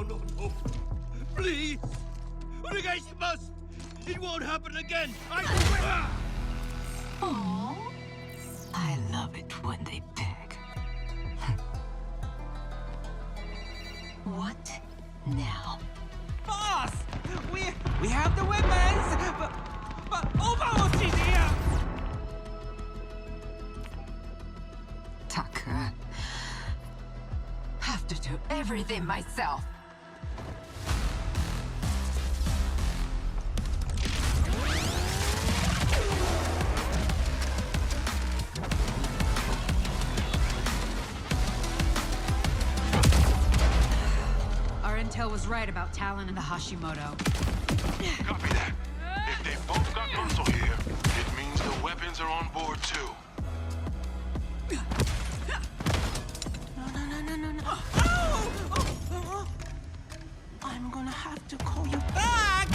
no. Please. Onegaishimasu. It won't happen again. I swear. Oh, I love it when they beg. What now? Boss! We have the weapons, but OverWatch is here! Tucker. Have to do everything myself. Our intel was right about Talon and the Hashimoto. Copy that. If they both got muscle here, it means the weapons are on board too. No. I'm gonna have to call you back!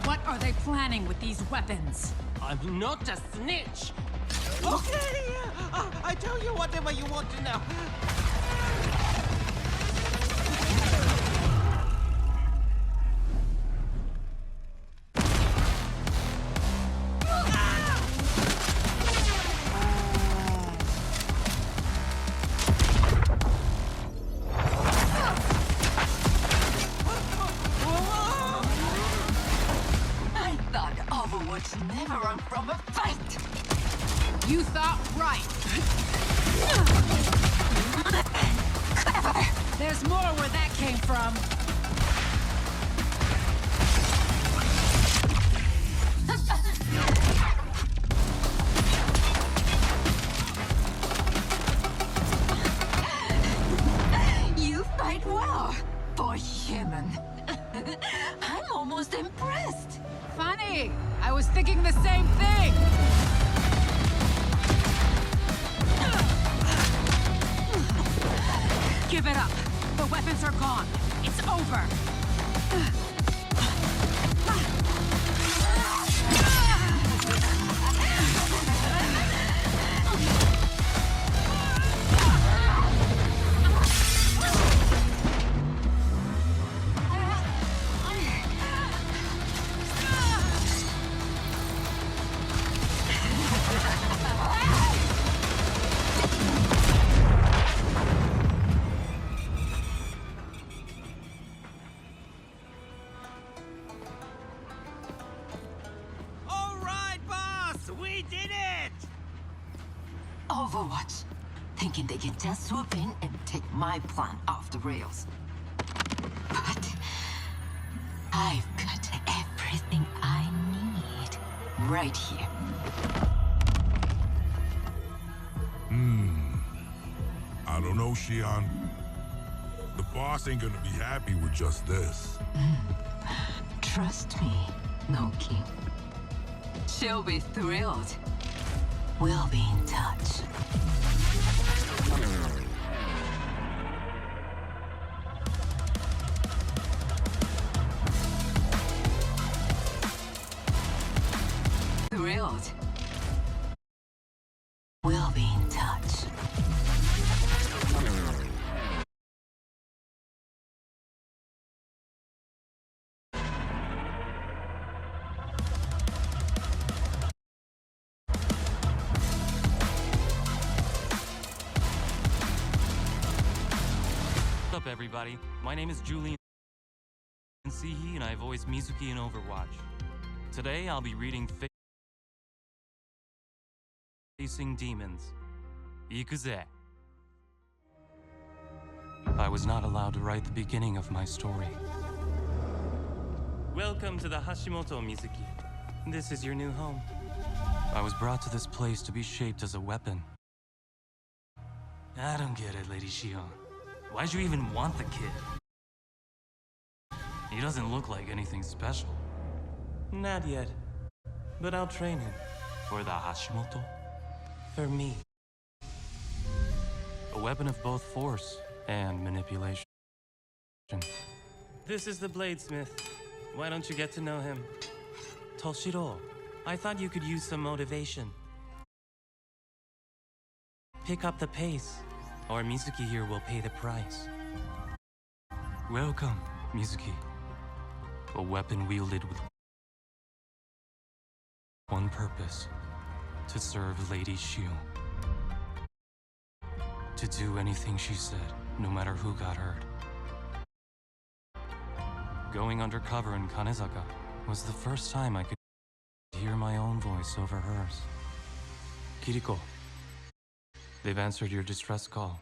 What are they planning with these weapons? I'm not a snitch! Okay! I tell you whatever you want to know. I thought OverWatch never run from a fight. You thought right. Clever. There's more where that came from. You fight well for human. I'm almost impressed. Funny. I was thinking the same thing. Give it up. The weapons are gone. It's over. All right, boss! We did it! OverWatch, thinking they can just swoop in and take my plan off the rails. But I've got everything I need right here. I don't know, Shion. The boss ain't gonna be happy with just this. Trust me, Noki. She'll be thrilled. We'll be in touch. Thrilled. We'll be in touch. What's up, everybody? My name is Julian Sihi, and I voice Mizuki in Overwatch. Today, I'll be reading Facing Demons. Ikuze. I was not allowed to write the beginning of my story. Welcome to the Hashimoto, Mizuki. This is your new home. I was brought to this place to be shaped as a weapon. I don't get it, Lady Shion. Why'd you even want the kid? He doesn't look like anything special. Not yet. But I'll train him. For the Hashimoto. For me. A weapon of both force and manipulation. This is the bladesmith. Why don't you get to know him? Toshiro, I thought you could use some motivation. Pick up the pace. or Mizuki here will pay the price. Welcome, Mizuki. A weapon wielded with one purpose: to serve Lady Shion. To do anything she said, no matter who got hurt. Going undercover in Kanezaka was the first time I could hear my own voice over hers. Kiriko, they've answered your distress call.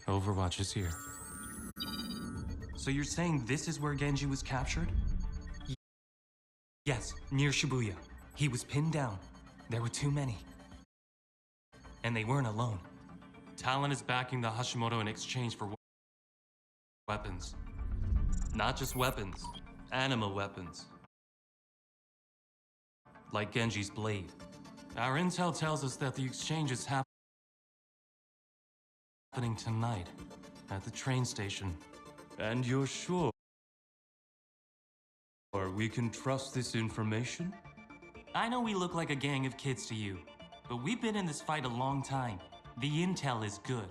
OverWatch is here. So you're saying this is where Genji was captured? Yes, near Shibuya. He was pinned down. There were too many. And they weren't alone. Talon is backing the Hashimoto in exchange for weapons. Not just weapons, animal weapons. Like Genji's blade. Our intel tells us that the exchange is happening tonight at the train station. And you're sure we can trust this information? I know we look like a gang of kids to you, but we've been in this fight a long time. The intel is good.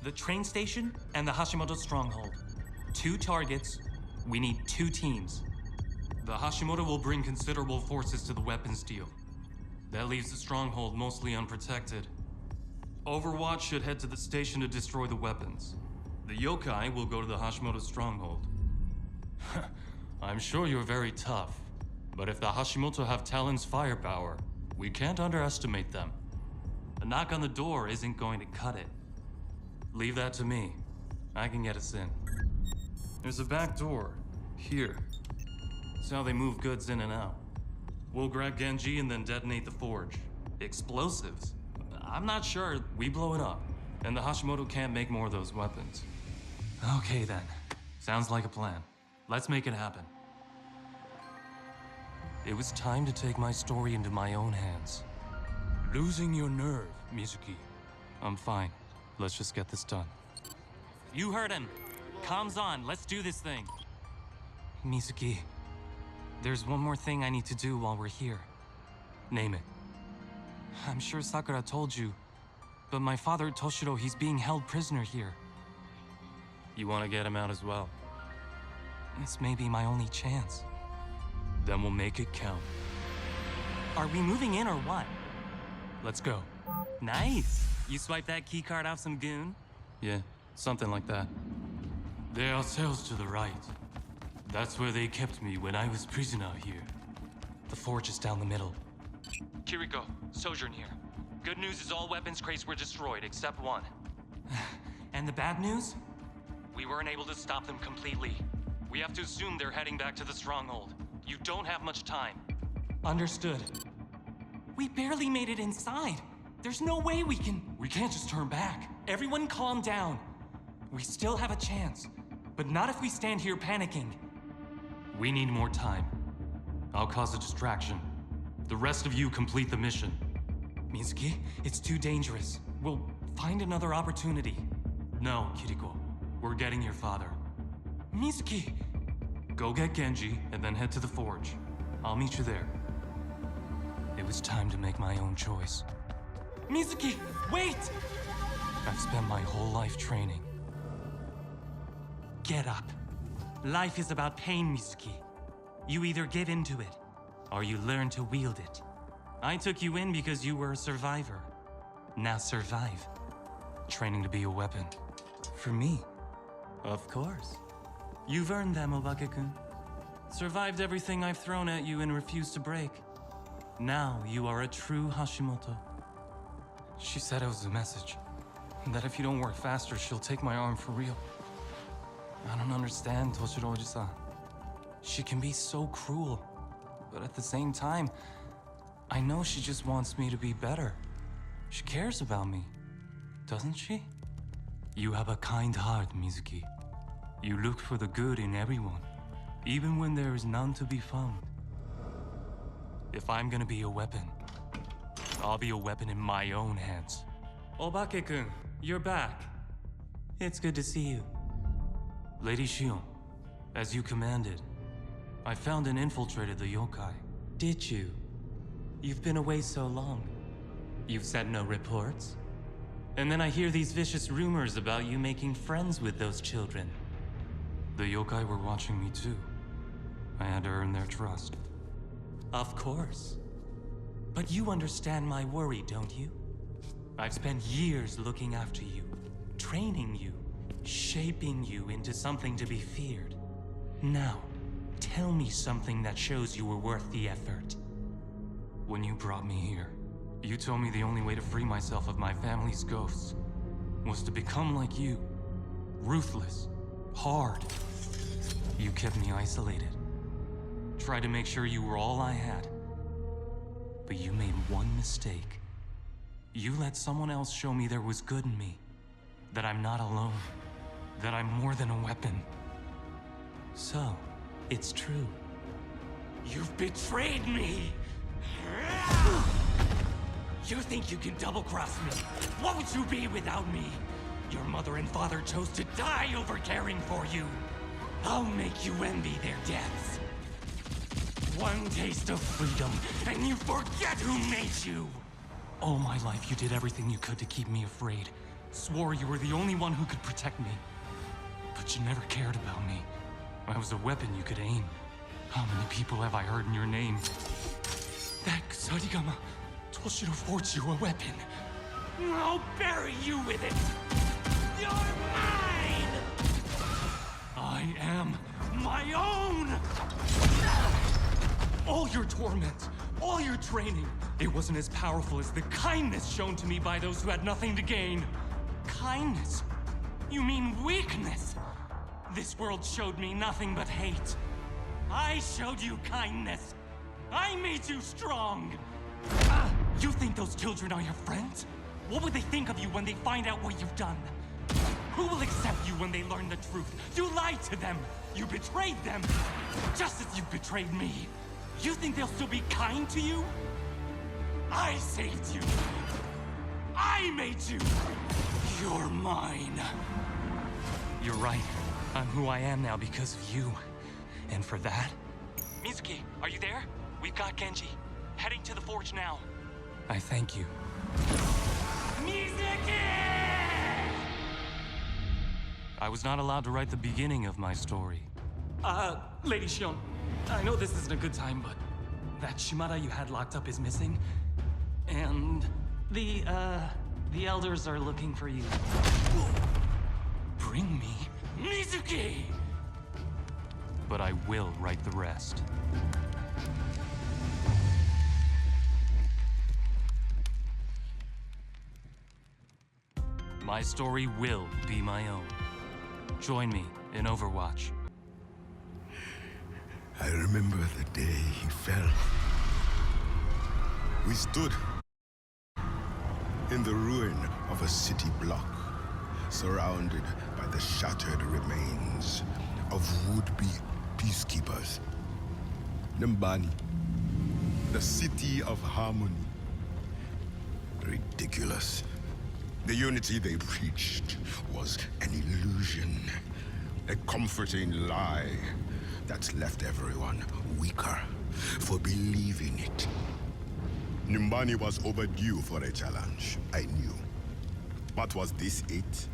The train station and the Hashimoto stronghold. 2 targets, we need 2 teams. The Hashimoto will bring considerable forces to the weapons deal. That leaves the stronghold mostly unprotected. Overwatch should head to the station to destroy the weapons. The yokai will go to the Hashimoto stronghold. I'm sure you're very tough, but if the Hashimoto have Talon's firepower, we can't underestimate them. A knock on the door isn't going to cut it. Leave that to me. I can get us in. There's a back door, here. It's how they move goods in and out. We'll grab Genji and then detonate the forge. Explosives? I'm not sure. We blow it up, and the Hashimoto can't make more of those weapons. Okay then. Sounds like a plan. Let's make it happen. It was time to take my story into my own hands. Losing your nerve, Mizuki. I'm fine. Let's just get this done. You heard him. Comms on. Let's do this thing. Mizuki, there's one more thing I need to do while we're here. Name it. I'm sure Sakura told you, but my father, Toshiro, he's being held prisoner here. You want to get him out as well? This may be my only chance. Then we'll make it count. Are we moving in or what? Let's go. Nice! You swipe that keycard off some goon? Yeah, something like that. There are cells to the right. That's where they kept me when I was prisoner here. The forge is down the middle. Kiriko, Sojourn here. Good news is all weapons crates were destroyed except one. And the bad news? We weren't able to stop them completely. We have to assume they're heading back to the stronghold. You don't have much time. Understood. We barely made it inside. There's no way we can't just turn back. Everyone calm down. We still have a chance, but not if we stand here panicking. We need more time. I'll cause a distraction. The rest of you complete the mission. Mizuki, it's too dangerous. We'll find another opportunity. No, Kiriko. We're getting your father. Mizuki! Go get Genji, and then head to the forge. I'll meet you there. It was time to make my own choice. Mizuki, wait! I've spent my whole life training. Get up. Life is about pain, Mizuki. You either give into it, or you learn to wield it. I took you in because you were a survivor. Now survive. Training to be a weapon. For me. Of course. You've earned them, Obake-kun. Survived everything I've thrown at you and refused to break. Now you are a true Hashimoto. She said it was a message. That if you don't work faster, she'll take my arm for real. I don't understand Toshiro Oji-san. She can be so cruel. But at the same time, I know she just wants me to be better. She cares about me, doesn't she? You have a kind heart, Mizuki. You look for the good in everyone, even when there is none to be found. If I'm gonna be a weapon, I'll be a weapon in my own hands. Obake-kun, you're back. It's good to see you. Lady Shion, as you commanded, I found and infiltrated the yokai. Did you? You've been away so long. You've sent no reports? And then I hear these vicious rumors about you making friends with those children. The yokai were watching me too. I had to earn their trust. Of course. But you understand my worry, don't you? I've spent years looking after you, training you, shaping you into something to be feared. Now, tell me something that shows you were worth the effort. When you brought me here, you told me the only way to free myself of my family's ghosts was to become like you. Ruthless, hard. You kept me isolated. Tried to make sure you were all I had. But you made one mistake. You let someone else show me there was good in me. That I'm not alone. That I'm more than a weapon. So, it's true. You've betrayed me! You think you can double-cross me? What would you be without me? Your mother and father chose to die over caring for you. I'll make you envy their deaths. One taste of freedom, and you forget who made you! All my life, you did everything you could to keep me afraid. Swore you were the only one who could protect me. But you never cared about me. I was a weapon you could aim. How many people have I heard in your name? That Sarigama, Toshiro forged you a weapon. I'll bury you with it! You're mine! I am my own! All your torment, all your training, it wasn't as powerful as the kindness shown to me by those who had nothing to gain. Kindness? You mean weakness? This world showed me nothing but hate. I showed you kindness. I made you strong. You think those children are your friends? What would they think of you when they find out what you've done? Who will accept you when they learn the truth? You lied to them. You betrayed them. Just as you betrayed me. You think they'll still be kind to you? I saved you. I made you. You're mine. You're right. I'm who I am now because of you. And for that... Mizuki, are you there? We've got Genji. Heading to the forge now. I thank you. Mizuki! I was not allowed to write the beginning of my story. Lady Shion, I know this isn't a good time, but that Shimada you had locked up is missing. And the elders are looking for you. Bring me Mizuki! But I will write the rest. My story will be my own. Join me in Overwatch. I remember the day he fell. We stood in the ruin of a city block, surrounded by the shattered remains of would-be peacekeepers. Nimbani, the city of harmony. Ridiculous. The unity they preached was an illusion, a comforting lie that's left everyone weaker for believing it. Nimbani was overdue for a challenge, I knew. But was this it?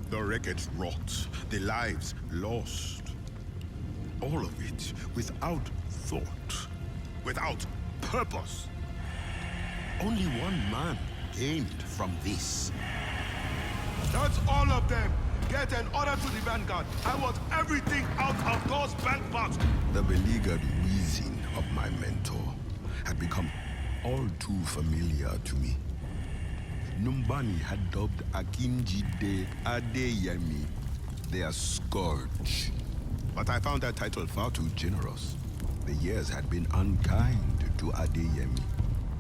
The wreckage wrought, the lives lost. All of it without thought, without purpose. Only one man gained from this. That's all of them. Get an order to the Vanguard. I want everything out of those bank boxes. The beleaguered wheezing of my mentor had become all too familiar to me. Numbani had dubbed Akinjide Adeyemi their scourge. But I found that title far too generous. The years had been unkind to Adeyemi.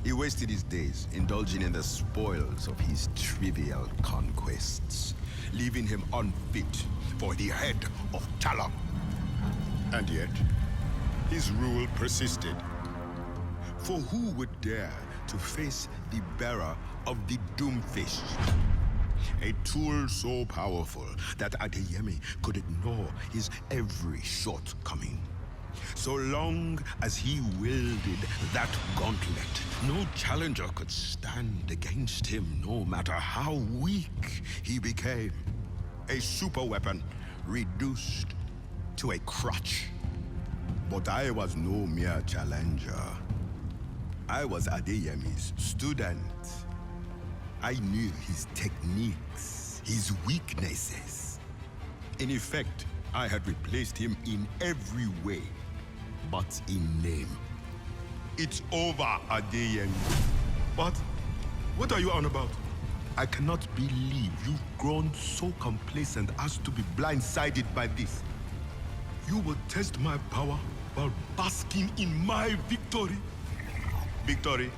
He wasted his days indulging in the spoils of his trivial conquests, leaving him unfit for the head of Talon. And yet, his rule persisted. For who would dare to face the bearer of the Doomfist? A tool so powerful that Adeyemi could ignore his every shortcoming. So long as he wielded that gauntlet, no challenger could stand against him, no matter how weak he became. A super weapon reduced to a crutch. But I was no mere challenger. I was Adeyemi's student. I knew his techniques, his weaknesses. In effect, I had replaced him in every way, but in name. It's over, Adeyemi. But what are you on about? I cannot believe you've grown so complacent as to be blindsided by this. You would test my power while basking in my victory. Victory?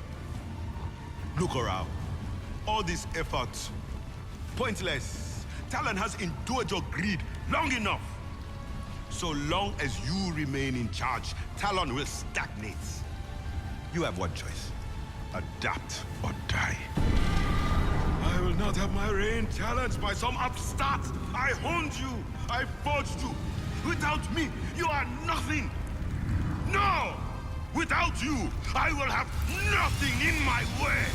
Look around. All this effort, pointless. Talon has endured your greed long enough. So long as you remain in charge, Talon will stagnate. You have one choice. Adapt or die. I will not have my reign challenged by some upstart. I honed you. I forged you. Without me, you are nothing. No! Without you, I will have nothing in my way.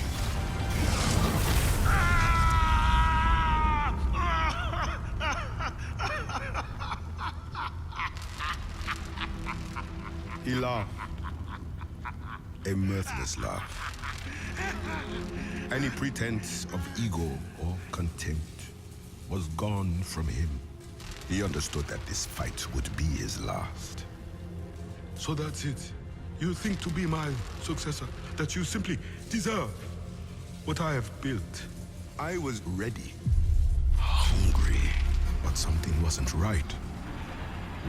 He laughed. A mirthless laugh. Any pretense of ego or contempt was gone from him. He understood that this fight would be his last. So that's it. You think to be my successor, that you simply deserve what I have built. I was ready, hungry, but something wasn't right.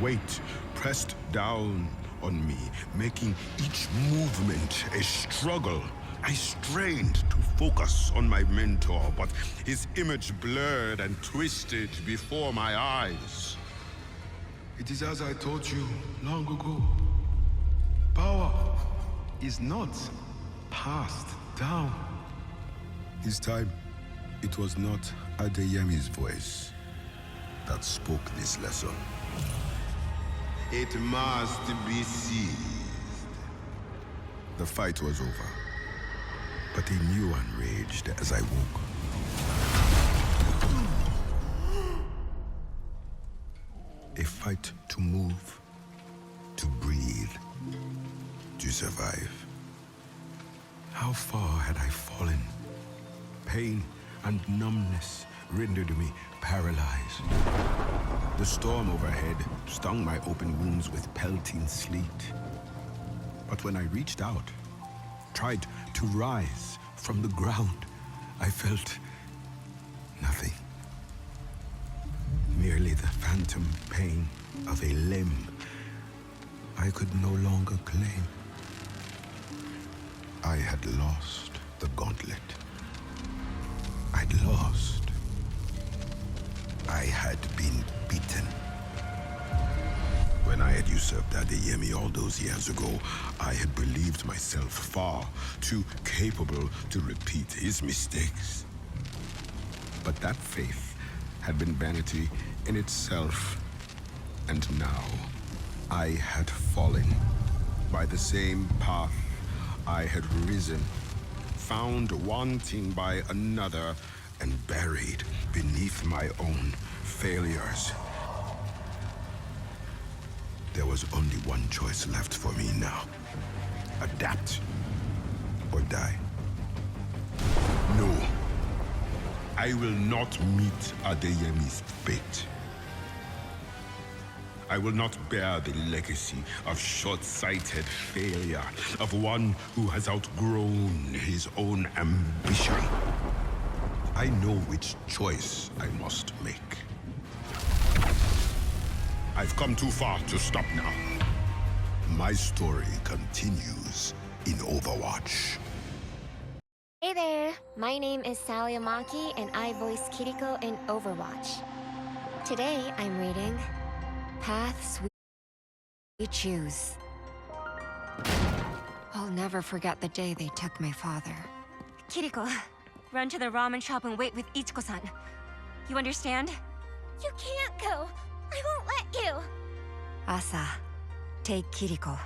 Weight pressed down on me, making each movement a struggle. I strained to focus on my mentor, but his image blurred and twisted before my eyes. It is as I taught you long ago. Power is not passed down. This time, it was not Adeyemi's voice that spoke this lesson. It must be seized. The fight was over, but a new one raged as I woke. A fight to move, to breathe, to survive. How far had I fallen? Pain and numbness rendered me paralyzed. The storm overhead stung my open wounds with pelting sleet. But when I reached out, tried to rise from the ground, I felt nothing. Merely the phantom pain of a limb I could no longer claim. I had lost the gauntlet. I'd lost. I had been beaten. When I had usurped Adeyemi all those years ago, I had believed myself far too capable to repeat his mistakes. But that faith had been vanity in itself. And now, I had fallen. By the same path I had risen, found wanting by another, and buried beneath my own failures. There was only one choice left for me now. Adapt or die. No. I will not meet Adeyemi's fate. I will not bear the legacy of short-sighted failure, of one who has outgrown his own ambition. I know which choice I must make. I've come too far to stop now. My story continues in OverWatch. Hey there, my name is Sally Amaki and I voice Kiriko in OverWatch. Today I'm reading Paths We Choose. I'll never forget the day they took my father. Kiriko, run to the ramen shop and wait with Ichiko-san. You understand? You can't go! I won't let you! Asa, Take Kiriko.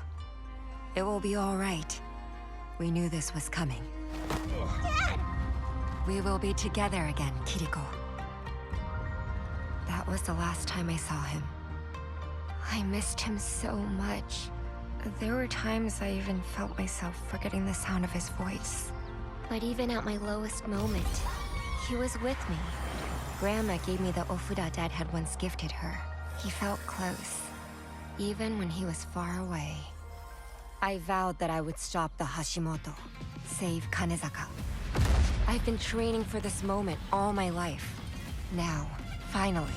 It will be all right. We knew this was coming. Dad! We will be together again, Kiriko. That was the last time I saw him. I missed him so much. There were times I even felt myself forgetting the sound of his voice. But even at my lowest moment, he was with me. Grandma gave me the ofuda Dad had once gifted her. He felt close, even when he was far away. I vowed that I would stop the Hashimoto, save Kanezaka. I've been training for this moment all my life. Now, finally.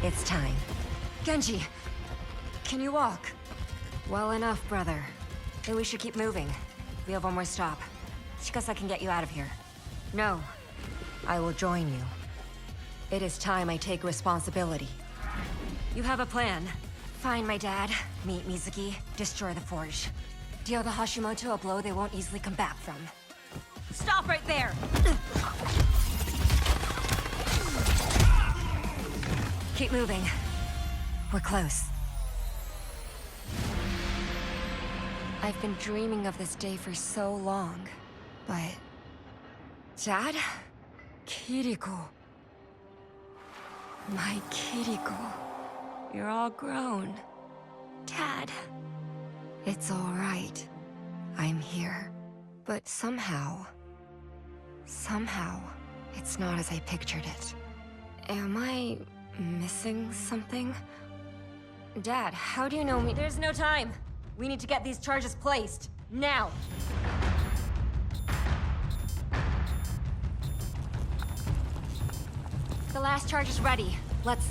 It's time. Genji! Can you walk? Well enough, brother. Then we should keep moving. We have one more stop. Chikasa can get you out of here. No. I will join you. It is time I take responsibility. You have a plan. Find my dad, meet Mizuki, destroy the forge. Deal the Hashimoto a blow they won't easily come back from. Stop right there! Keep moving. We're close. I've been dreaming of this day for so long, but... Dad? Kiriko. My Kiriko. You're all grown. Dad. It's all right. I'm here. But somehow... it's not as I pictured it. Am I missing something? Dad, how do you know me? There's no time. We need to get these charges placed. Now! The last charge is ready. Let's...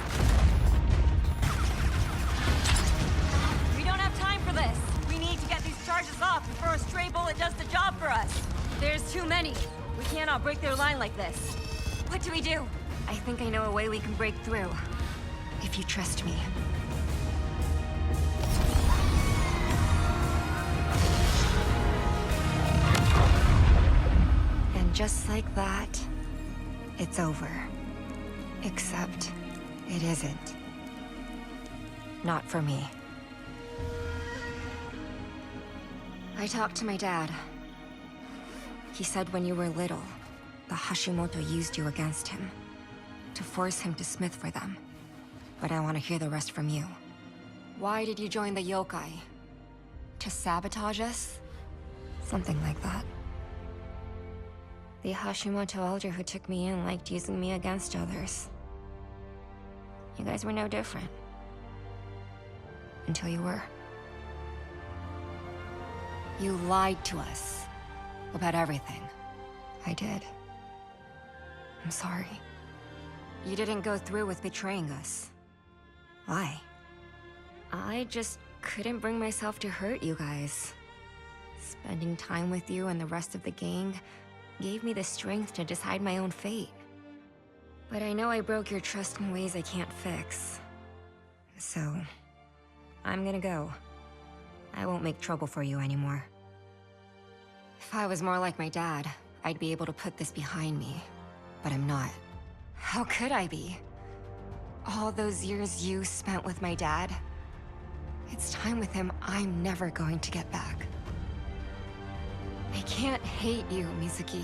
We don't have time for this. We need to get these charges off before a stray bullet does the job for us. There's too many. We cannot break their line like this. What do we do? I think I know a way we can break through. If you trust me. And just like that, it's over. Except, it isn't. Not for me. I talked to my dad. He said when you were little, the Hashimoto used you against him, to force him to smith for them. But I want to hear the rest from you. Why did you join the yokai? To sabotage us? Something like that. The Hashimoto elder who took me in liked using me against others. You guys were no different. Until you were. You lied to us. About everything. I did. I'm sorry. You didn't go through with betraying us. Why? I just couldn't bring myself to hurt you guys. Spending time with you and the rest of the gang gave me the strength to decide my own fate. But I know I broke your trust in ways I can't fix. So, I'm gonna go. I won't make trouble for you anymore. If I was more like my dad, I'd be able to put this behind me. But I'm not. How could I be? All those years you spent with my dad, it's time with him I'm never going to get back. I can't hate you, Mizuki.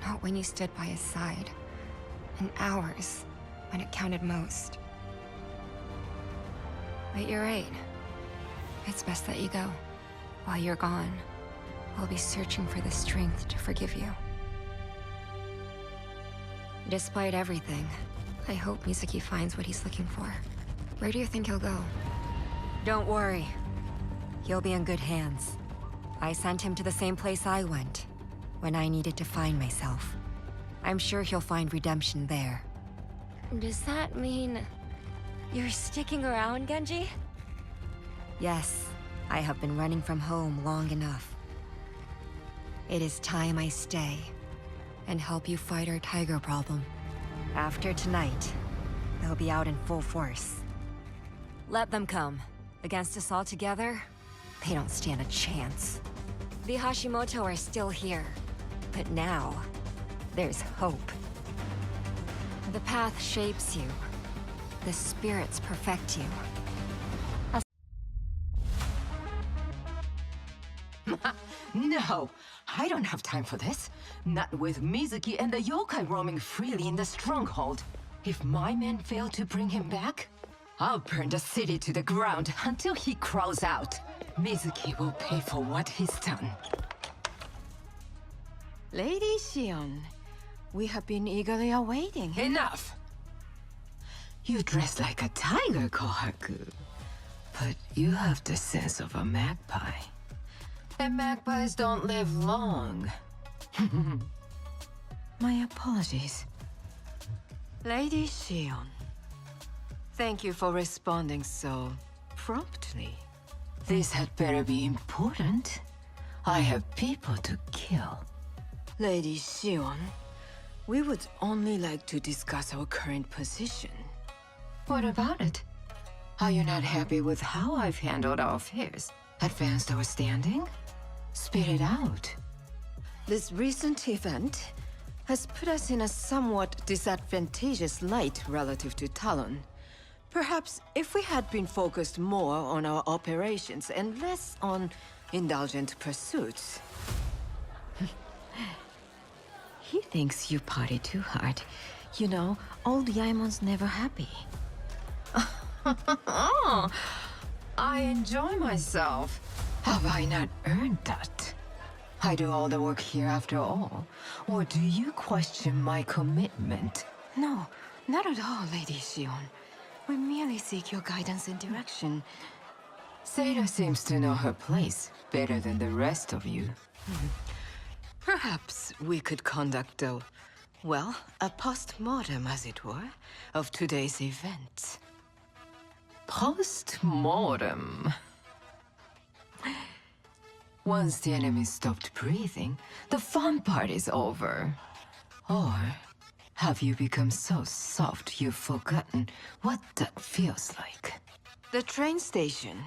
Not when you stood by his side. And hours, when it counted most. But you're right. It's best that you go. While you're gone, I'll be searching for the strength to forgive you. Despite everything, I hope Mizuki finds what he's looking for. Where do you think he'll go? Don't worry. He'll be in good hands. I sent him to the same place I went, when I needed to find myself. I'm sure he'll find redemption there. Does that mean... you're sticking around, Genji? Yes, I have been running from home long enough. It is time I stay, and help you fight our tiger problem. After tonight, they'll be out in full force. Let them come. Against us all together, they don't stand a chance. The Hashimoto are still here, but now, there's hope. The path shapes you, the spirits perfect you. No, I don't have time for this. Not with Mizuki and the yokai roaming freely in the stronghold. If my men fail to bring him back, I'll burn the city to the ground until he crawls out. Mizuki will pay for what he's done. Lady Shion, we have been eagerly awaiting. Enough! You dress like a tiger, Kohaku. But you have the sense of a magpie. And magpies don't live long. My apologies. Lady Shion, thank you for responding so promptly. This had better be important. I have people to kill. Lady Shion, we would only like to discuss our current position. What about it? Are you not happy with how I've handled our affairs? Advanced our standing? Spit it out. This recent event has put us in a somewhat disadvantageous light relative to Talon. Perhaps if we had been focused more on our operations and less on indulgent pursuits. He thinks you party too hard. You know, old Yaimon's never happy. I enjoy myself. Have I not earned that? I do all the work here after all. Or do you question my commitment? No, not at all, Lady Shion. We merely seek your guidance and direction. Seira seems to know her place better than the rest of you. Perhaps we could conduct a, well, a post-mortem, as it were, of today's events. Post-mortem. Once the enemy stopped breathing, the fun part is over. Or have you become so soft you've forgotten what that feels like? The train station.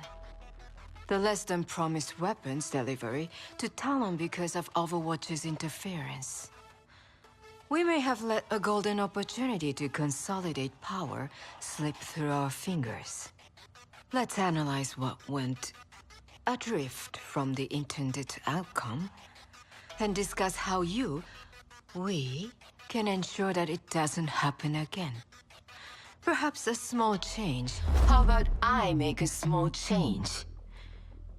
The less-than-promised weapons delivery to Talon because of OverWatch's interference. We may have let a golden opportunity to consolidate power slip through our fingers. Let's analyze what went adrift from the intended outcome, and discuss how we, can ensure that it doesn't happen again. Perhaps a small change. How about I make a small change?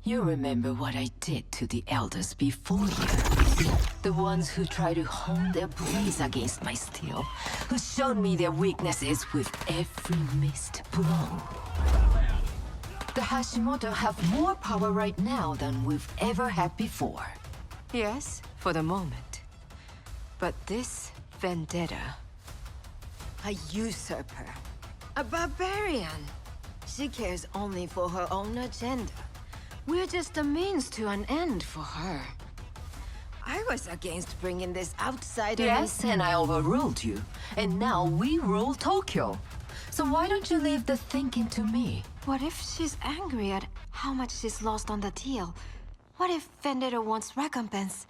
You remember what I did to the elders before you. The ones who tried to hone their blades against my steel, who showed me their weaknesses with every missed blow. The Hashimoto have more power right now than we've ever had before. Yes, for the moment. But this vendetta, a usurper, a barbarian. She cares only for her own agenda. We're just a means to an end for her. I was against bringing this outsider. Yes, and I overruled you. And now we rule Tokyo. So why don't you leave the thinking to me? What if she's angry at how much she's lost on the deal? What if Vendetta wants recompense?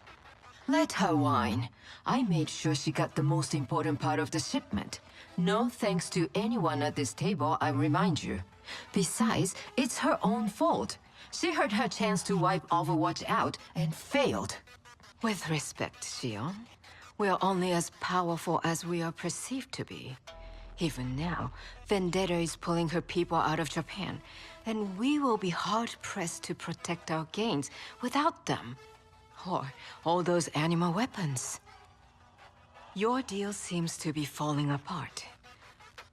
Let her whine. I made sure she got the most important part of the shipment. No thanks to anyone at this table, I remind you. Besides, it's her own fault. She had her chance to wipe OverWatch out and failed. With respect, Shion, we're only as powerful as we are perceived to be. Even now, Vendetta is pulling her people out of Japan, and we will be hard-pressed to protect our gains without them. Or all those animal weapons. Your deal seems to be falling apart.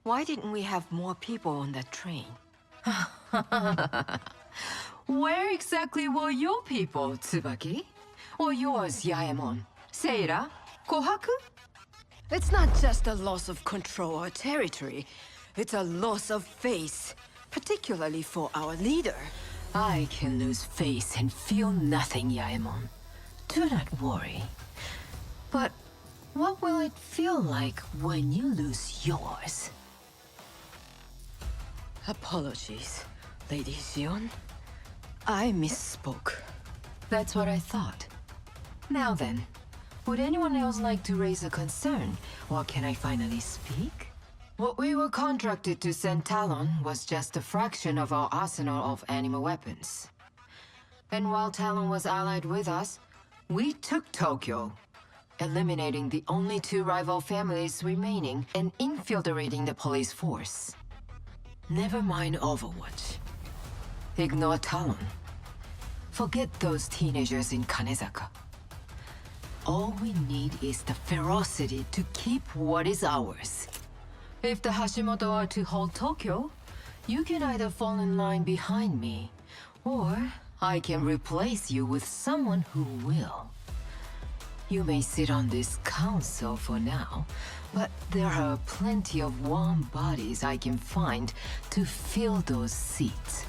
Why didn't we have more people on that train? Where exactly were your people, Tsubaki? Or yours, Yaemon? Seira? Kohaku? It's not just a loss of control or territory. It's a loss of face, particularly for our leader. I can lose face and feel nothing, Yaemon. Do not worry. But what will it feel like when you lose yours? Apologies, Lady Shion. I misspoke. That's what I thought. Now then, would anyone else like to raise a concern? Or can I finally speak? What we were contracted to send Talon was just a fraction of our arsenal of animal weapons. And while Talon was allied with us, we took Tokyo, eliminating the only two rival families remaining and infiltrating the police force. Never mind Overwatch. Ignore Talon. Forget those teenagers in Kanezaka. All we need is the ferocity to keep what is ours. If the Hashimoto are to hold Tokyo, you can either fall in line behind me, or I can replace you with someone who will. You may sit on this council for now, but there are plenty of warm bodies I can find to fill those seats.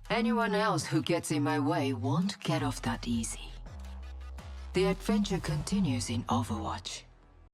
Anyone else who gets in my way won't get off that easy. The adventure continues in Overwatch.